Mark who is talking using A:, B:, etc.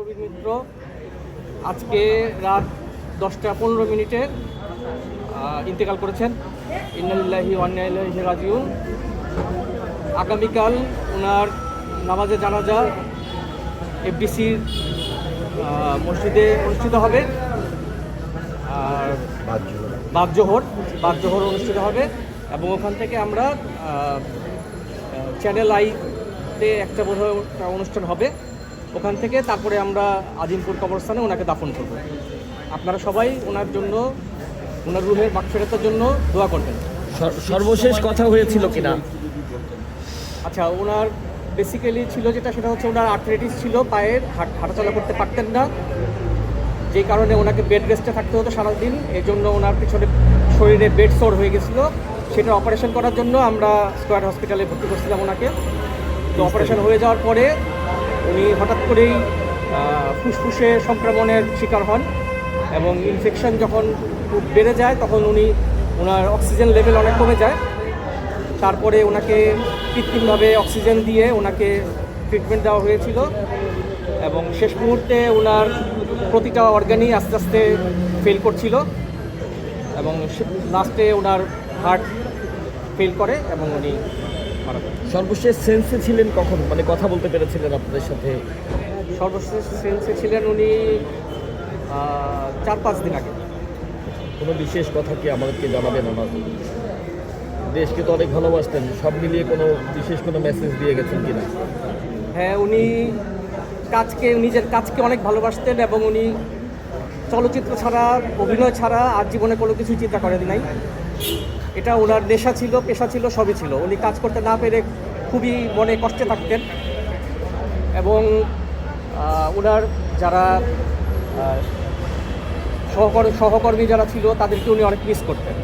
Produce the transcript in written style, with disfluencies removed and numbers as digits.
A: প্রবীণ মিত্র আজকে রাত 10টা 15 মিনিটে ইন্তেকাল করেছেন। ইন্না লিল্লাহি ওয়া ইন্না ইলাইহি রাজিউন। আগামীকাল ওনার নামাজে জানাজা এফডিসির মসজিদে অনুষ্ঠিত হবে, আর বাদ জোহর অনুষ্ঠিত হবে এবং ওখান থেকে আমরা চ্যানেল আইতে একটা বোধহয় অনুষ্ঠান হবে, ওখান থেকে তারপরে আমরা আজিমপুর কবরস্থানে ওনাকে দাফন করব। আপনারা সবাই ওনার জন্য, ওনার রুহের মাগফিরাতের জন্য দোয়া করবেন।
B: সর্বশেষ কথা হয়েছিল কিনা?
A: আচ্ছা, ওনার বেসিক্যালি ছিল যেটা, সেটা হচ্ছে ওনার আর্থ্রাইটিস ছিল, পায়ের হাঁটাচলা করতে পারতেন না, যেই কারণে ওনাকে বেড রেস্টে থাকতে হতো সারাদিন। এই জন্য ওনার পিছনে শরীরে বেড সোর হয়ে গেছিলো। সেটা অপারেশন করার জন্য আমরা স্কোয়ার হসপিটালে ভর্তি করছিলাম ওনাকে। তো অপারেশন হয়ে যাওয়ার পরে উনি হঠাৎ করেই ফুসফুসে সংক্রমণের শিকার হন এবং ইনফেকশন যখন খুব বেড়ে যায় তখন ওনার অক্সিজেন লেভেল অনেক কমে যায়। তারপরে ওনাকে কৃত্রিমভাবে অক্সিজেন দিয়ে ওনাকে ট্রিটমেন্ট দেওয়া হয়েছিল এবং শেষ মুহূর্তে ওনার প্রতিটা অর্গানই আস্তে আস্তে ফেল করছিল এবং লাস্টে ওনার হার্ট ফেল করে এবং উনি মারা যান।
B: সর্বশেষ সেন্সে ছিলেন কখন, মানে কথা বলতে পেরেছিলেন আপনাদের সাথে?
A: সর্বশেষ সেন্সে ছিলেন উনি 4-5 দিন আগে।
B: কোনো বিশেষ কথা কি আমাদেরকে জানাবেন? আমার দেশকে তো অনেক ভালোবাসতেন, সব মিলিয়ে কোনো বিশেষ কোনো মেসেজ দিয়ে গেছেন কিনা?
A: হ্যাঁ, উনি নিজের কাজকে অনেক ভালোবাসতেন এবং উনি চলচ্চিত্র ছাড়া, অভিনয় ছাড়া আর জীবনে কোনো কিছু চিন্তা করেন নাই। এটা ওনার নেশা ছিল, পেশা ছিল, সবই ছিল। উনি কাজ করতে না পেরে খুবই মনে কষ্টে থাকতেন এবং ওনার যারা সহকর্মী যারা ছিল তাদেরকে উনি অনেক মিস করতেন।